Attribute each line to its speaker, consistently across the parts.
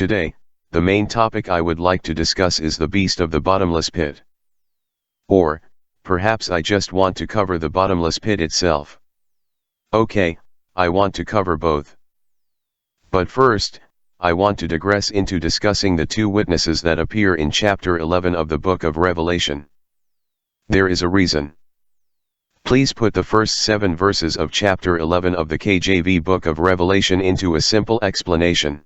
Speaker 1: Today, the main topic I would like to discuss is the beast of the bottomless pit. Or, perhaps I just want to cover the bottomless pit itself. Okay, I want to cover both. But first, I want to digress into discussing the two witnesses that appear in chapter 11 of the book of Revelation. There is a reason. Please put the first 7 verses of chapter 11 of the KJV book of Revelation into a simple explanation.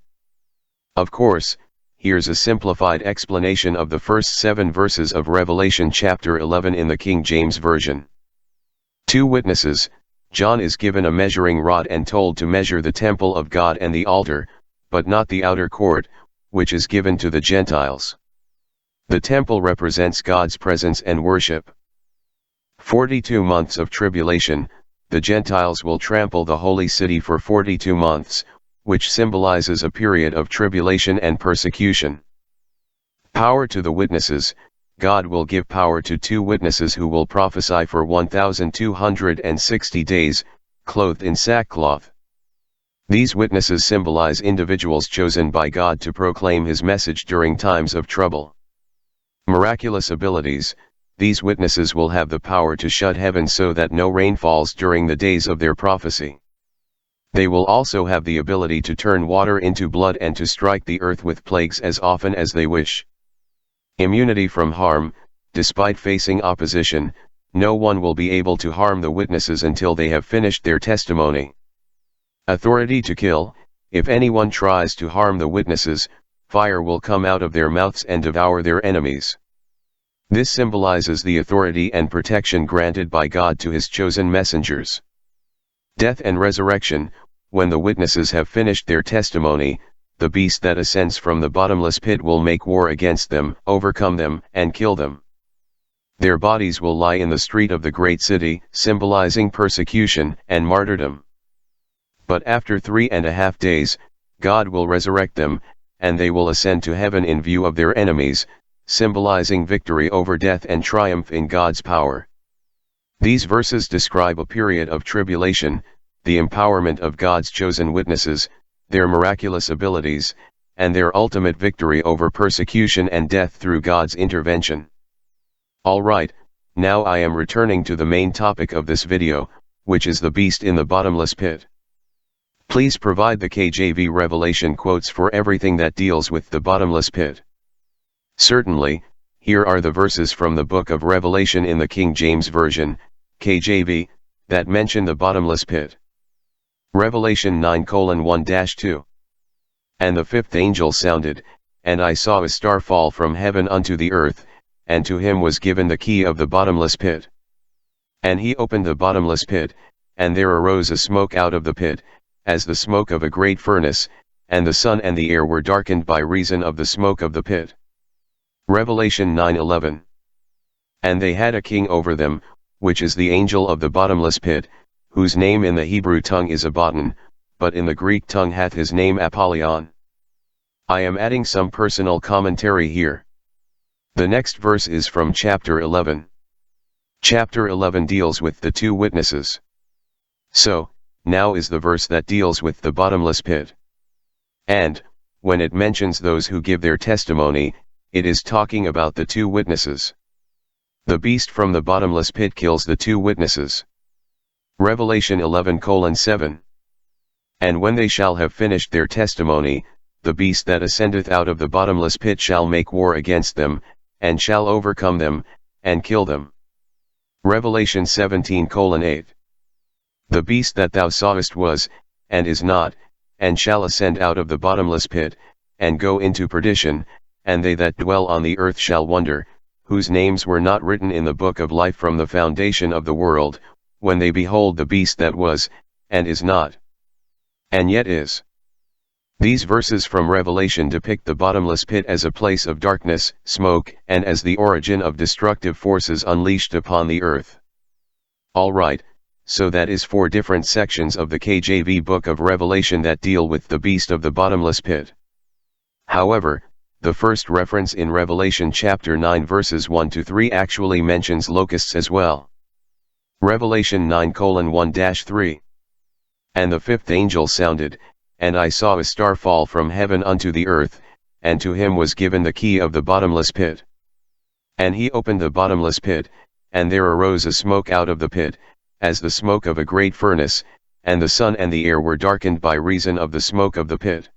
Speaker 1: Of course, here's a simplified explanation of the first 7 verses of Revelation chapter 11 in the King James Version. Two witnesses. John is given a measuring rod and told to measure the temple of God and the altar, but not the outer court, which is given to the Gentiles. The temple represents God's presence and worship. 42 months of tribulation, the Gentiles will trample the holy city for 42 months, which symbolizes a period of tribulation and persecution. Power to the witnesses. God will give power to 2 witnesses who will prophesy for 1,260 days, clothed in sackcloth. These witnesses symbolize individuals chosen by God to proclaim His message during times of trouble. Miraculous abilities. These witnesses will have the power to shut heaven so that no rain falls during the days of their prophecy. They will also have the ability to turn water into blood and to strike the earth with plagues as often as they wish. Immunity from harm. Despite facing opposition, no one will be able to harm the witnesses until they have finished their testimony. Authority to kill. If anyone tries to harm the witnesses, fire will come out of their mouths and devour their enemies. This symbolizes the authority and protection granted by God to His chosen messengers. Death and resurrection. When the witnesses have finished their testimony, the beast that ascends from the bottomless pit will make war against them, overcome them, and kill them. Their bodies will lie in the street of the great city, symbolizing persecution and martyrdom. But after 3.5 days, God will resurrect them, and they will ascend to heaven in view of their enemies, symbolizing victory over death and triumph in God's power. These verses describe a period of tribulation, the empowerment of God's chosen witnesses, their miraculous abilities, and their ultimate victory over persecution and death through God's intervention. Alright, now I am returning to the main topic of this video, which is the beast in the bottomless pit. Please provide the KJV Revelation quotes for everything that deals with the bottomless pit. Certainly, here are the verses from the book of Revelation in the King James Version, KJV, that mention the bottomless pit. Revelation 9:1-2. And the 5th angel sounded, and I saw a star fall from heaven unto the earth, and to him was given the key of the bottomless pit. And he opened the bottomless pit, and there arose a smoke out of the pit, as the smoke of a great furnace, and the sun and the air were darkened by reason of the smoke of the pit. Revelation 9:11. And they had a king over them, which is the angel of the bottomless pit, whose name in the Hebrew tongue is Abaddon, but in the Greek tongue hath his name Apollyon. I am adding some personal commentary here. The next verse is from chapter 11. Chapter 11 deals with the 2 witnesses. So, now is the verse that deals with the bottomless pit. And, when it mentions those who give their testimony, it is talking about the 2 witnesses. The beast from the bottomless pit kills the 2 witnesses. Revelation 11:7. And when they shall have finished their testimony, the beast that ascendeth out of the bottomless pit shall make war against them, and shall overcome them, and kill them. Revelation 17:8. The beast that thou sawest was, and is not, and shall ascend out of the bottomless pit, and go into perdition, and they that dwell on the earth shall wonder, whose names were not written in the book of life from the foundation of the world, when they behold the beast that was, and is not, and yet is. These verses from Revelation depict the bottomless pit as a place of darkness, smoke, and as the origin of destructive forces unleashed upon the earth. Alright, so that is 4 different sections of the KJV book of Revelation that deal with the beast of the bottomless pit. However, the first reference in Revelation chapter 9 verses 1-3 actually mentions locusts as well. Revelation 9:1-3. And the 5th angel sounded, and I saw a star fall from heaven unto the earth, and to him was given the key of the bottomless pit. And he opened the bottomless pit, and there arose a smoke out of the pit, as the smoke of a great furnace, and the sun and the air were darkened by reason of the smoke of the pit.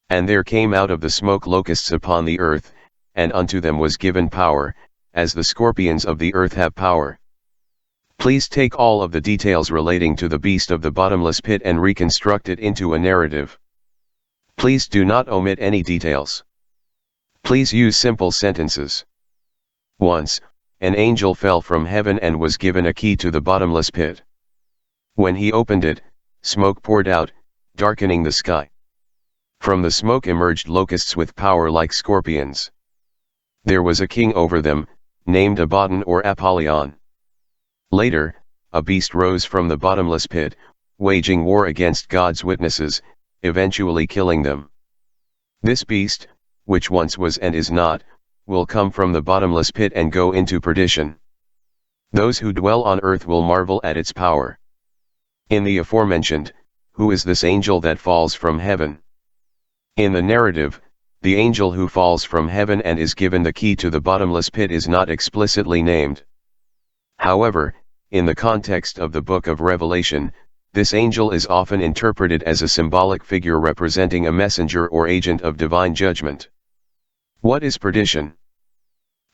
Speaker 1: And there came out of the smoke locusts upon the earth, and unto them was given power, as the scorpions of the earth have power. Please take all of the details relating to the beast of the bottomless pit and reconstruct it into a narrative. Please do not omit any details. Please use simple sentences. Once, an angel fell from heaven and was given a key to the bottomless pit. When he opened it, smoke poured out, darkening the sky. From the smoke emerged locusts with power like scorpions. There was a king over them, named Abaddon or Apollyon. Later, a beast rose from the bottomless pit, waging war against God's witnesses, eventually killing them. This beast, which once was and is not, will come from the bottomless pit and go into perdition. Those who dwell on earth will marvel at its power. In the aforementioned, who is this angel that falls from heaven? In the narrative, the angel who falls from heaven and is given the key to the bottomless pit is not explicitly named. However, in the context of the book of Revelation, this angel is often interpreted as a symbolic figure representing a messenger or agent of divine judgment. What is perdition?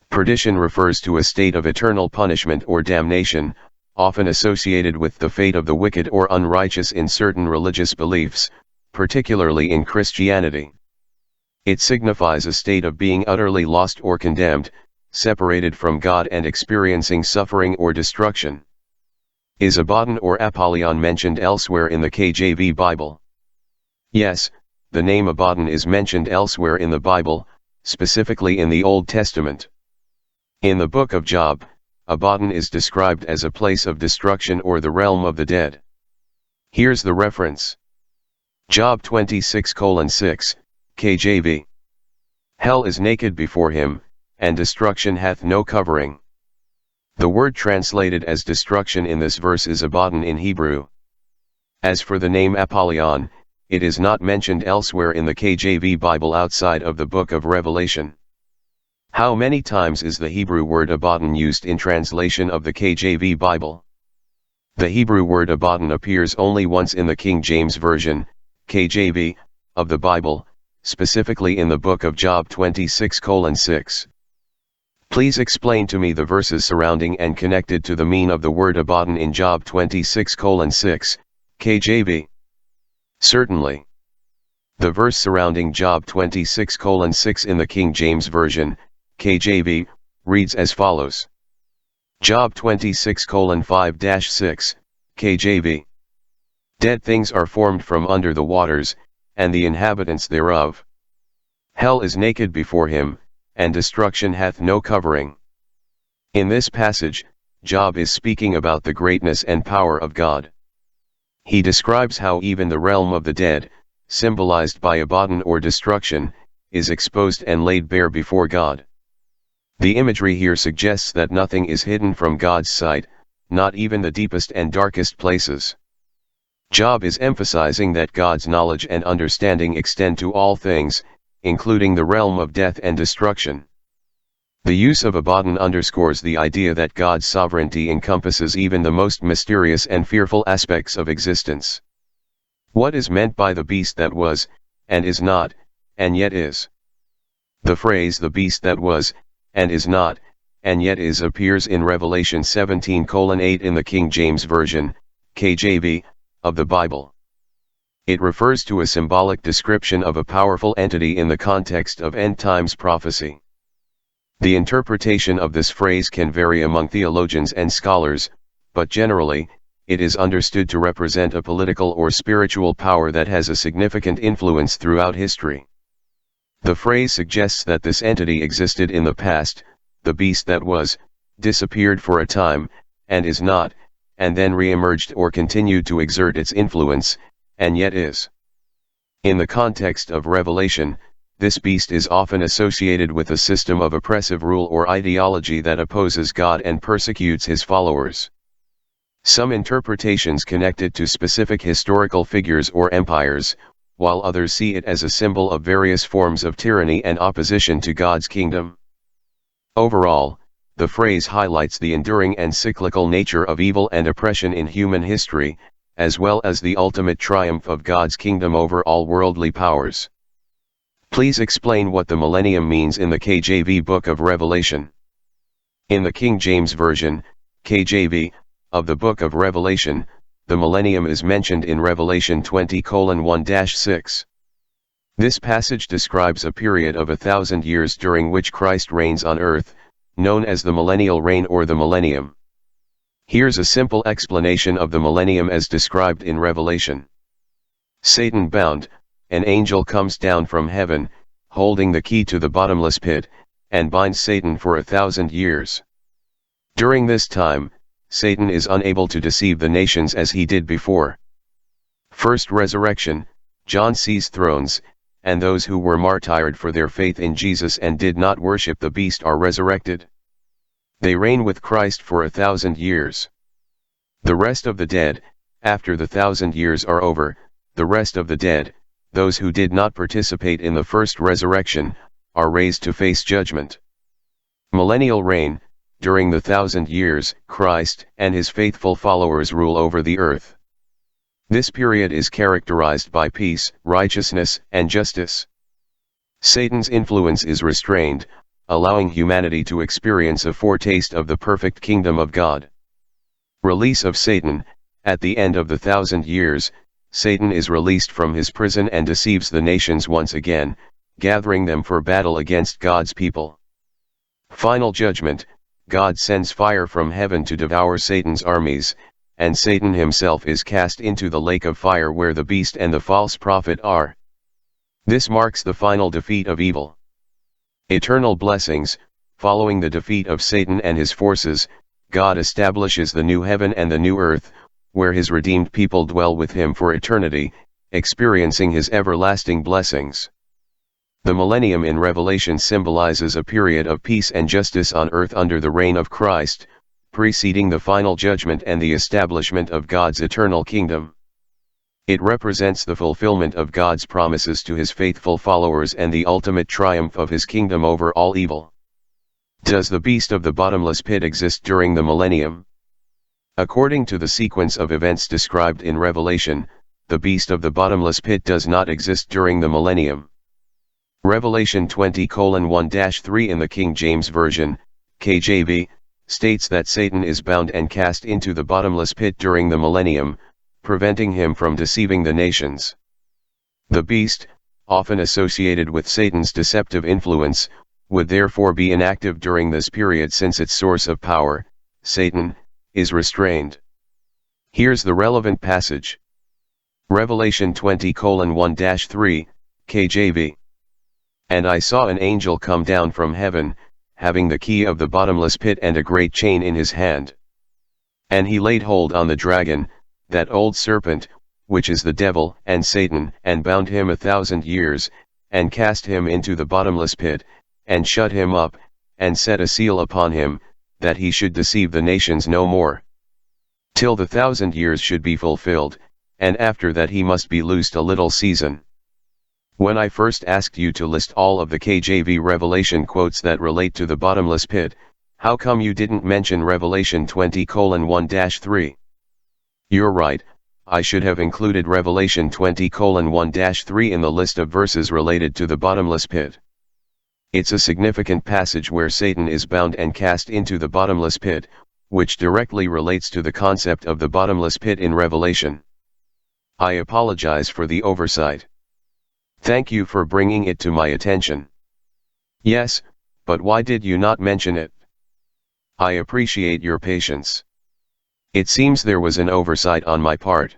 Speaker 1: Perdition refers to a state of eternal punishment or damnation, often associated with the fate of the wicked or unrighteous in certain religious beliefs, particularly in Christianity. It signifies a state of being utterly lost or condemned, separated from God and experiencing suffering or destruction. Is Abaddon or Apollyon mentioned elsewhere in the KJV Bible? Yes, the name Abaddon is mentioned elsewhere in the Bible, specifically in the Old Testament. In the book of Job, Abaddon is described as a place of destruction or the realm of the dead. Here's the reference. Job 26:6, KJV. Hell is naked before him, and destruction hath no covering. The word translated as destruction in this verse is Abaddon in Hebrew. As for the name Apollyon, it is not mentioned elsewhere in the KJV Bible outside of the book of Revelation. How many times is the Hebrew word Abaddon used in translation of the KJV Bible? The Hebrew word Abaddon appears only once in the King James Version, KJV, of the Bible, specifically in the book of Job 26:6. Please explain to me the verses surrounding and connected to the meaning of the word Abaddon in Job 26:6, KJV. Certainly. The verse surrounding Job 26:6 in the King James Version, KJV, reads as follows. Job 26:5-6, KJV. Dead things are formed from under the waters, and the inhabitants thereof. Hell is naked before him, and destruction hath no covering. In this passage, Job is speaking about the greatness and power of God. He describes how even the realm of the dead, symbolized by Abaddon or destruction, is exposed and laid bare before God. The imagery here suggests that nothing is hidden from God's sight, not even the deepest and darkest places. Job is emphasizing that God's knowledge and understanding extend to all things, including the realm of death and destruction. The use of Abaddon underscores the idea that God's sovereignty encompasses even the most mysterious and fearful aspects of existence. What is meant by the beast that was, and is not, and yet is? The phrase "the beast that was, and is not, and yet is" appears in Revelation 17:8 in the King James Version, KJV, of the Bible. It refers to a symbolic description of a powerful entity in the context of end times prophecy. The interpretation of this phrase can vary among theologians and scholars, but generally, it is understood to represent a political or spiritual power that has a significant influence throughout history. The phrase suggests that this entity existed in the past, the beast that was, disappeared for a time, and is not, and then re-emerged or continued to exert its influence, and yet is. In the context of Revelation, this beast is often associated with a system of oppressive rule or ideology that opposes God and persecutes his followers. Some interpretations connect it to specific historical figures or empires, while others see it as a symbol of various forms of tyranny and opposition to God's kingdom. Overall, the phrase highlights the enduring and cyclical nature of evil and oppression in human history, as well as the ultimate triumph of God's kingdom over all worldly powers. Please explain what the millennium means in the KJV Book of Revelation. In the King James Version, KJV, of the Book of Revelation, the millennium is mentioned in Revelation 20:1-6. This passage describes a period of 1,000 years during which Christ reigns on earth, known as the millennial reign or the millennium. Here's a simple explanation of the millennium as described in Revelation. Satan bound, an angel comes down from heaven, holding the key to the bottomless pit, and binds Satan for 1,000 years. During this time, Satan is unable to deceive the nations as he did before. First resurrection, John sees thrones, and those who were martyred for their faith in Jesus and did not worship the beast are resurrected. They reign with Christ for 1,000 years. The rest of the dead, after the 1,000 years are over, the rest of the dead, those who did not participate in the first resurrection, are raised to face judgment. Millennial reign, during the 1,000 years, Christ and his faithful followers rule over the earth. This period is characterized by peace, righteousness, and justice. Satan's influence is restrained, allowing humanity to experience a foretaste of the perfect kingdom of God. Release of Satan, at the end of the 1,000 years, Satan is released from his prison and deceives the nations once again, gathering them for battle against God's people. Final judgment, God sends fire from heaven to devour Satan's armies, and Satan himself is cast into the lake of fire where the beast and the false prophet are. This marks the final defeat of evil. Eternal blessings, following the defeat of Satan and his forces, God establishes the new heaven and the new earth, where his redeemed people dwell with him for eternity, experiencing his everlasting blessings. The millennium in Revelation symbolizes a period of peace and justice on earth under the reign of Christ, preceding the final judgment and the establishment of God's eternal kingdom. It represents the fulfillment of God's promises to his faithful followers and the ultimate triumph of his kingdom over all evil. Does the beast of the bottomless pit exist during the millennium? According to the sequence of events described in Revelation, the beast of the bottomless pit does not exist during the millennium. Revelation 20:1-3 in the King James Version, KJV, states that Satan is bound and cast into the bottomless pit during the millennium, preventing him from deceiving the nations. The beast, often associated with Satan's deceptive influence, would therefore be inactive during this period since its source of power, Satan, is restrained. Here's the relevant passage. Revelation 20:1-3, KJV. And I saw an angel come down from heaven, having the key of the bottomless pit and a great chain in his hand. And he laid hold on the dragon, that old serpent, which is the devil and Satan, and bound him 1,000 years, and cast him into the bottomless pit, and shut him up, and set a seal upon him, that he should deceive the nations no more, till the 1,000 years should be fulfilled, and after that he must be loosed a little season. When I first asked you to list all of the KJV Revelation quotes that relate to the bottomless pit, how come you didn't mention Revelation 20:1-3? You're right, I should have included Revelation 20:1-3 in the list of verses related to the bottomless pit. It's a significant passage where Satan is bound and cast into the bottomless pit, which directly relates to the concept of the bottomless pit in Revelation. I apologize for the oversight. Thank you for bringing it to my attention. Yes, but why did you not mention it? I appreciate your patience. It seems there was an oversight on my part.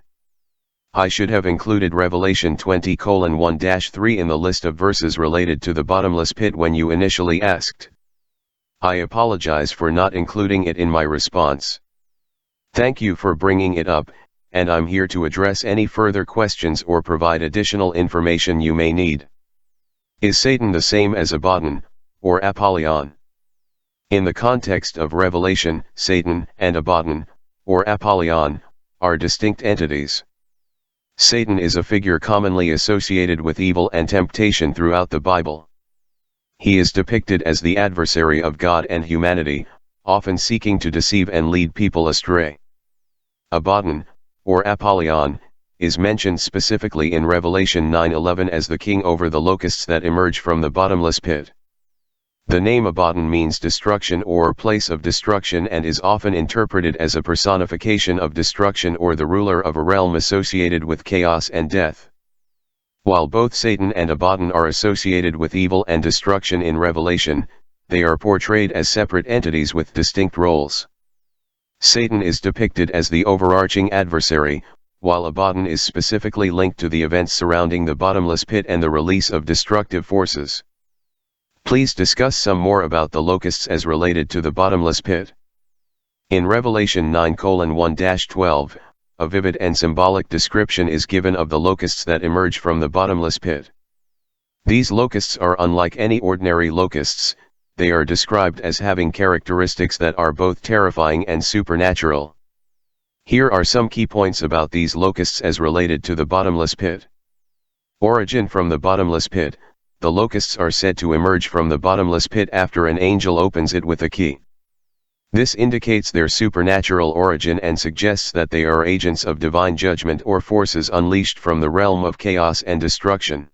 Speaker 1: I should have included Revelation 20:1-3 in the list of verses related to the bottomless pit when you initially asked. I apologize for not including it in my response. Thank you for bringing it up, and I'm here to address any further questions or provide additional information you may need. Is Satan the same as Abaddon, or Apollyon? In the context of Revelation, Satan and Abaddon, or Apollyon, are distinct entities. Satan is a figure commonly associated with evil and temptation throughout the Bible. He is depicted as the adversary of God and humanity, often seeking to deceive and lead people astray. Abaddon, or Apollyon, is mentioned specifically in Revelation 9:11 as the king over the locusts that emerge from the bottomless pit. The name Abaddon means destruction or place of destruction and is often interpreted as a personification of destruction or the ruler of a realm associated with chaos and death. While both Satan and Abaddon are associated with evil and destruction in Revelation, they are portrayed as separate entities with distinct roles. Satan is depicted as the overarching adversary, while Abaddon is specifically linked to the events surrounding the bottomless pit and the release of destructive forces. Please discuss some more about the locusts as related to the bottomless pit. In Revelation 9:1-12, a vivid and symbolic description is given of the locusts that emerge from the bottomless pit. These locusts are unlike any ordinary locusts. They are described as having characteristics that are both terrifying and supernatural. Here are some key points about these locusts as related to the bottomless pit. Origin from the bottomless pit. The locusts are said to emerge from the bottomless pit after an angel opens it with a key. This indicates their supernatural origin and suggests that they are agents of divine judgment or forces unleashed from the realm of chaos and destruction.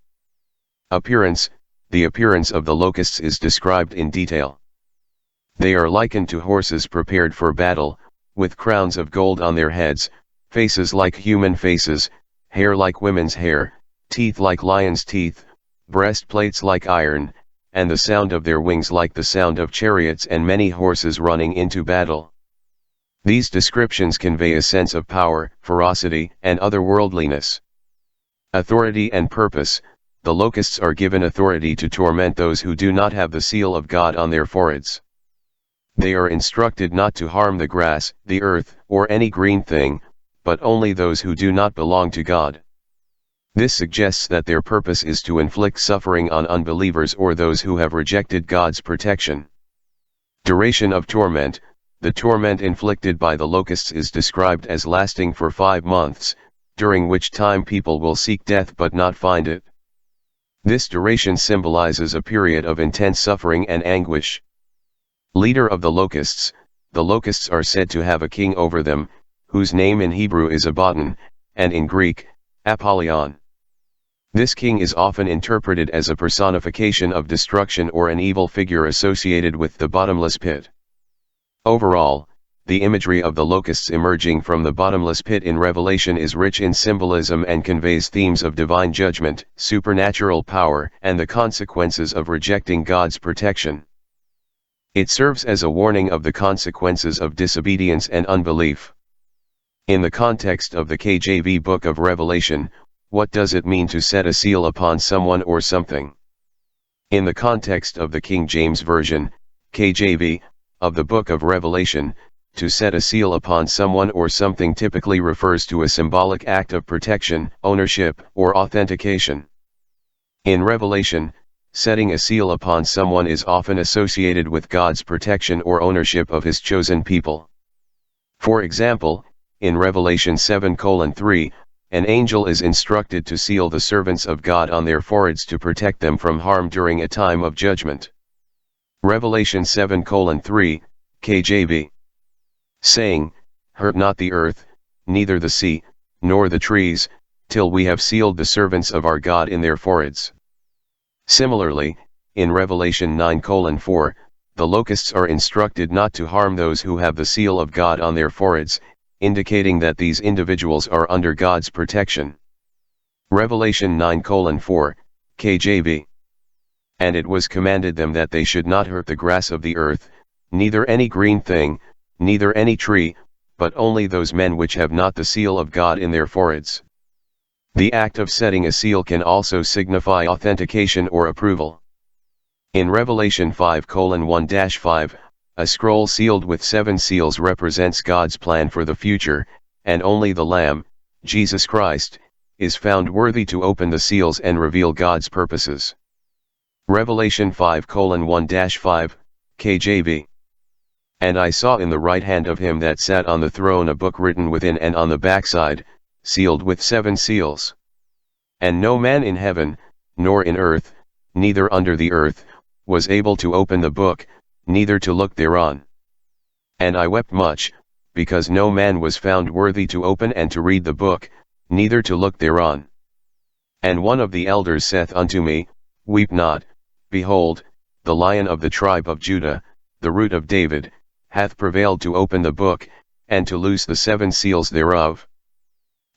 Speaker 1: Appearance. The appearance of the locusts is described in detail. They are likened to horses prepared for battle, with crowns of gold on their heads, faces like human faces, hair like women's hair, teeth like lions' teeth, breastplates like iron, and the sound of their wings like the sound of chariots and many horses running into battle. These descriptions convey a sense of power, ferocity, and otherworldliness. Authority and purpose. The locusts are given authority to torment those who do not have the seal of God on their foreheads. They are instructed not to harm the grass, the earth, or any green thing, but only those who do not belong to God. This suggests that their purpose is to inflict suffering on unbelievers or those who have rejected God's protection. Duration of torment. The torment inflicted by the locusts is described as lasting for 5 months, during which time people will seek death but not find it. This duration symbolizes a period of intense suffering and anguish. Leader of the locusts. The locusts are said to have a king over them, whose name in Hebrew is Abaddon, and in Greek, Apollyon. This king is often interpreted as a personification of destruction or an evil figure associated with the bottomless pit. Overall, the imagery of the locusts emerging from the bottomless pit in Revelation is rich in symbolism and conveys themes of divine judgment, supernatural power, and the consequences of rejecting God's protection. It serves as a warning of the consequences of disobedience and unbelief. In the context of the KJV book of Revelation, what does it mean to set a seal upon someone or something? In the context of the King James Version, KJV, of the book of Revelation, to set a seal upon someone or something typically refers to a symbolic act of protection, ownership, or authentication. In Revelation, setting a seal upon someone is often associated with God's protection or ownership of His chosen people. For example, in Revelation 7:3, an angel is instructed to seal the servants of God on their foreheads to protect them from harm during a time of judgment. Revelation 7:3, KJV. Saying, "Hurt not the earth, neither the sea, nor the trees, till we have sealed the servants of our God in their foreheads." Similarly, in Revelation 9:4, the locusts are instructed not to harm those who have the seal of God on their foreheads, indicating that these individuals are under God's protection. Revelation 9:4, KJV. And it was commanded them that they should not hurt the grass of the earth, neither any green thing, neither any tree, but only those men which have not the seal of God in their foreheads. The act of setting a seal can also signify authentication or approval. In Revelation 5:1-5, a scroll sealed with 7 seals represents God's plan for the future, and only the Lamb, Jesus Christ, is found worthy to open the seals and reveal God's purposes. Revelation 5:1-5, KJV. And I saw in the right hand of him that sat on the throne a book written within and on the backside, sealed with 7 seals. And no man in heaven, nor in earth, neither under the earth, was able to open the book, neither to look thereon. And I wept much, because no man was found worthy to open and to read the book, neither to look thereon. And one of the elders saith unto me, Weep not, behold, the Lion of the tribe of Judah, the Root of David, hath prevailed to open the book, and to loose the 7 seals thereof.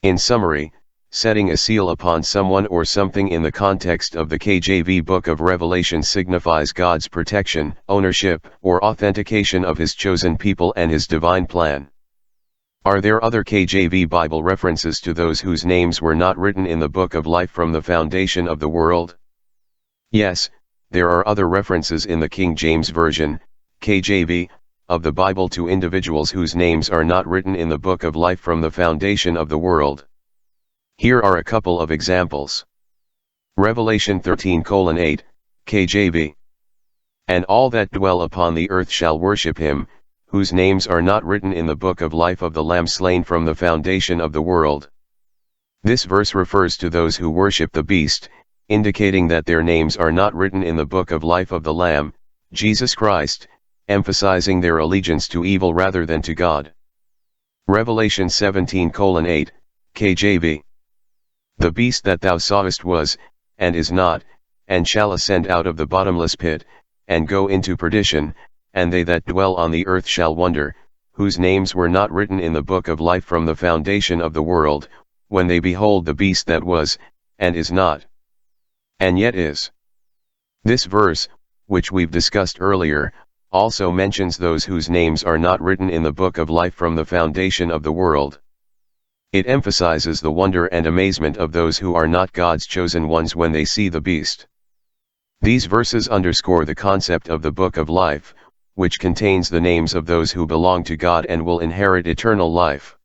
Speaker 1: In summary, setting a seal upon someone or something in the context of the KJV Book of Revelation signifies God's protection, ownership, or authentication of His chosen people and His divine plan. Are there other KJV Bible references to those whose names were not written in the Book of Life from the foundation of the world? Yes, there are other references in the King James Version, KJV, of the Bible to individuals whose names are not written in the Book of Life from the foundation of the world. Here are a couple of examples. Revelation 13:8, KJV. And all that dwell upon the earth shall worship him, whose names are not written in the book of life of the Lamb slain from the foundation of the world. This verse refers to those who worship the beast, indicating that their names are not written in the book of life of the Lamb, Jesus Christ, emphasizing their allegiance to evil rather than to God. Revelation 17:8, KJV. The beast that thou sawest was, and is not, and shall ascend out of the bottomless pit, and go into perdition, and they that dwell on the earth shall wonder, whose names were not written in the book of life from the foundation of the world, when they behold the beast that was, and is not, and yet is. This verse, which we've discussed earlier, also mentions those whose names are not written in the book of life from the foundation of the world. It emphasizes the wonder and amazement of those who are not God's chosen ones when they see the beast. These verses underscore the concept of the book of life, which contains the names of those who belong to God and will inherit eternal life.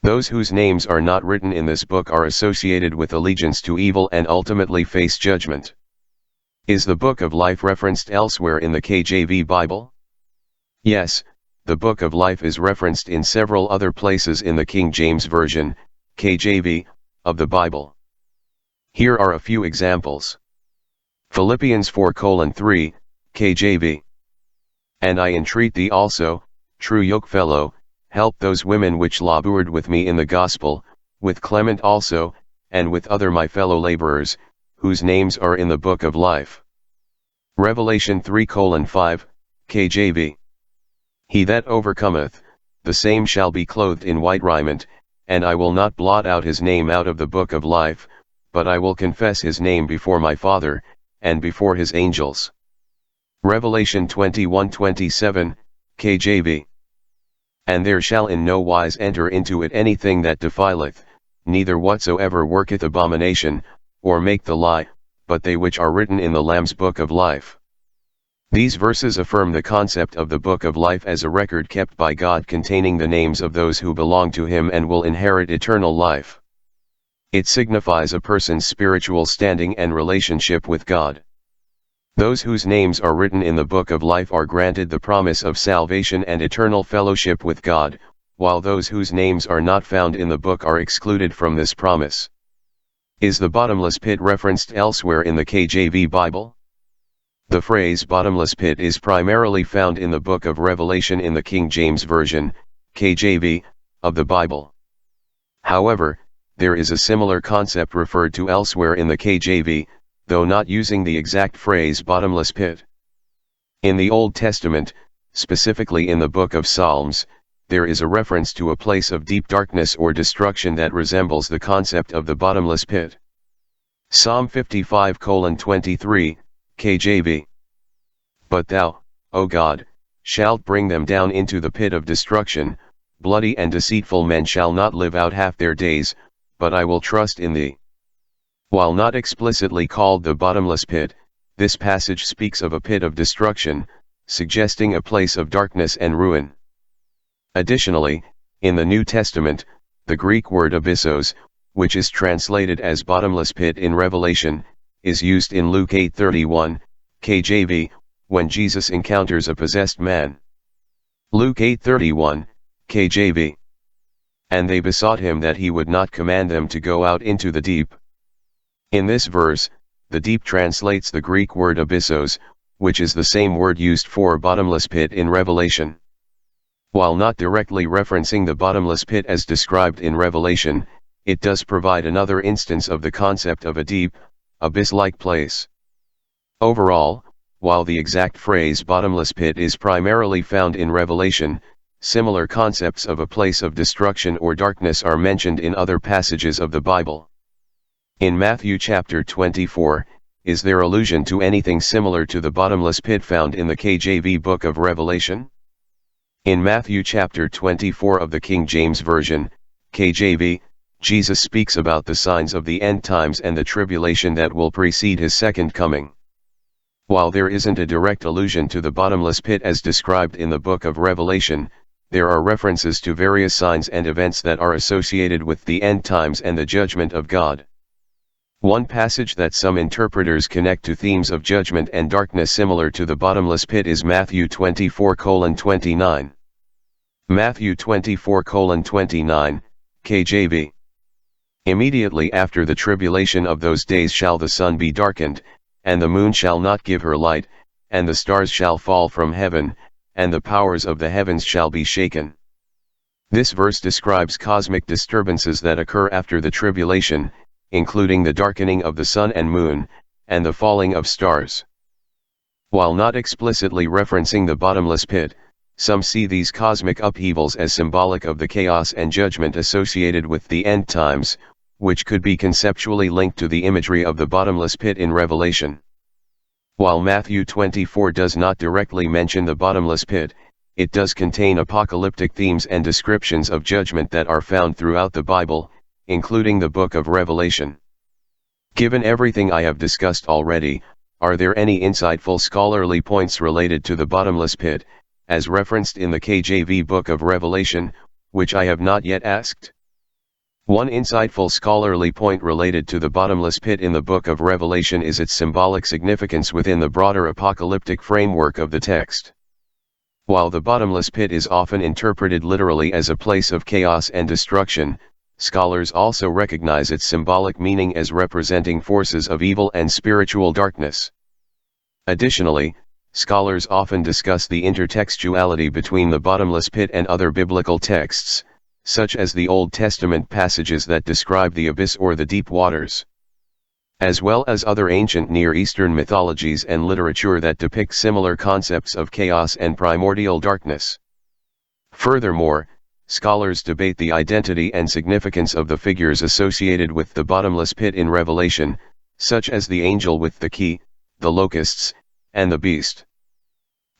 Speaker 1: Those whose names are not written in this book are associated with allegiance to evil and ultimately face judgment. Is the book of life referenced elsewhere in the KJV Bible? Yes. The Book of Life is referenced in several other places in the King James Version, KJV, of the Bible. Here are a few examples. Philippians 4:3, KJV. And I entreat thee also, true yokefellow, help those women which labored with me in the gospel, with Clement also, and with other my fellow laborers, whose names are in the book of life. Revelation 3:5, KJV. He that overcometh, the same shall be clothed in white raiment, and I will not blot out his name out of the book of life, but I will confess his name before my Father, and before his angels. Revelation 21:27, KJV. And there shall in no wise enter into it anything that defileth, neither whatsoever worketh abomination, or make the lie, but they which are written in the Lamb's book of life. These verses affirm the concept of the book of life as a record kept by God containing the names of those who belong to Him and will inherit eternal life. It signifies a person's spiritual standing and relationship with God. Those whose names are written in the book of life are granted the promise of salvation and eternal fellowship with God, while those whose names are not found in the book are excluded from this promise. Is the bottomless pit referenced elsewhere in the KJV Bible? The phrase bottomless pit is primarily found in the book of Revelation in the King James Version, KJV, of the Bible. However, there is a similar concept referred to elsewhere in the KJV, though not using the exact phrase bottomless pit. In the Old Testament, specifically in the book of Psalms, there is a reference to a place of deep darkness or destruction that resembles the concept of the bottomless pit. Psalm 55:23, KJV. But thou, O God, shalt bring them down into the pit of destruction, bloody and deceitful men shall not live out half their days, but I will trust in thee. While not explicitly called the bottomless pit, this passage speaks of a pit of destruction, suggesting a place of darkness and ruin. Additionally, in the New Testament, the Greek word abyssos, which is translated as bottomless pit in Revelation, is used in Luke 8:31, KJV, when Jesus encounters a possessed man. Luke 8:31, KJV. And they besought him that he would not command them to go out into the deep. In this verse, the deep translates the Greek word abyssos, which is the same word used for bottomless pit in Revelation. While not directly referencing the bottomless pit as described in Revelation, it does provide another instance of the concept of a deep, abyss-like place. Overall, while the exact phrase bottomless pit is primarily found in Revelation, similar concepts of a place of destruction or darkness are mentioned in other passages of the Bible. In Matthew chapter 24, is there allusion to anything similar to the bottomless pit found in the KJV book of Revelation? In Matthew chapter 24 of the King James Version, KJV, Jesus speaks about the signs of the end times and the tribulation that will precede his second coming. While there isn't a direct allusion to the bottomless pit as described in the book of Revelation, there are references to various signs and events that are associated with the end times and the judgment of God. One passage that some interpreters connect to themes of judgment and darkness similar to the bottomless pit is Matthew 24:29. Matthew 24:29, KJV. Immediately after the tribulation of those days shall the sun be darkened, and the moon shall not give her light, and the stars shall fall from heaven, and the powers of the heavens shall be shaken. This verse describes cosmic disturbances that occur after the tribulation, including the darkening of the sun and moon, and the falling of stars. While not explicitly referencing the bottomless pit, some see these cosmic upheavals as symbolic of the chaos and judgment associated with the end times, which could be conceptually linked to the imagery of the bottomless pit in Revelation. While Matthew 24 does not directly mention the bottomless pit, it does contain apocalyptic themes and descriptions of judgment that are found throughout the Bible, including the book of Revelation. Given everything I have discussed already, are there any insightful scholarly points related to the bottomless pit, as referenced in the KJV book of Revelation, which I have not yet asked? One insightful scholarly point related to the bottomless pit in the book of Revelation is its symbolic significance within the broader apocalyptic framework of the text. While the bottomless pit is often interpreted literally as a place of chaos and destruction, scholars also recognize its symbolic meaning as representing forces of evil and spiritual darkness. Additionally, scholars often discuss the intertextuality between the bottomless pit and other biblical texts, such as the Old Testament passages that describe the abyss or the deep waters, as well as other ancient Near Eastern mythologies and literature that depict similar concepts of chaos and primordial darkness. Furthermore, scholars debate the identity and significance of the figures associated with the bottomless pit in Revelation, such as the angel with the key, the locusts, and the beast.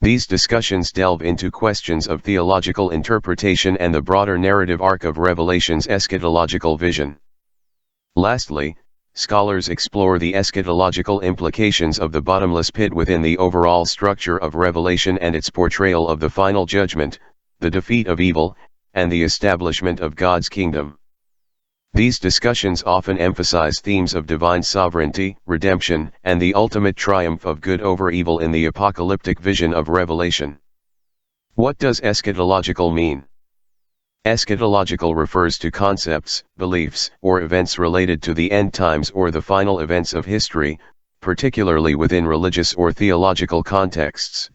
Speaker 1: These discussions delve into questions of theological interpretation and the broader narrative arc of Revelation's eschatological vision. Lastly, scholars explore the eschatological implications of the bottomless pit within the overall structure of Revelation and its portrayal of the final judgment, the defeat of evil, and the establishment of God's kingdom. These discussions often emphasize themes of divine sovereignty, redemption, and the ultimate triumph of good over evil in the apocalyptic vision of Revelation. What does eschatological mean? Eschatological refers to concepts, beliefs, or events related to the end times or the final events of history, particularly within religious or theological contexts.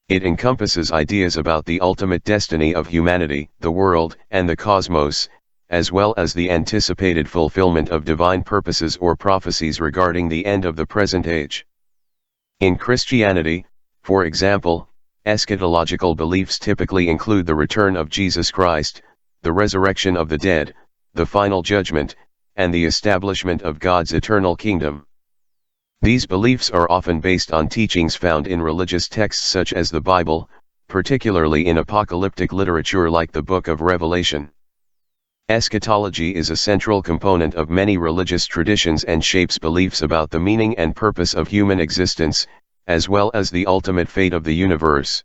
Speaker 1: It encompasses ideas about the ultimate destiny of humanity, the world, and the cosmos, as well as the anticipated fulfillment of divine purposes or prophecies regarding the end of the present age. In Christianity, for example, eschatological beliefs typically include the return of Jesus Christ, the resurrection of the dead, the final judgment, and the establishment of God's eternal kingdom. These beliefs are often based on teachings found in religious texts such as the Bible, particularly in apocalyptic literature like the Book of Revelation. Eschatology is a central component of many religious traditions and shapes beliefs about the meaning and purpose of human existence, as well as the ultimate fate of the universe.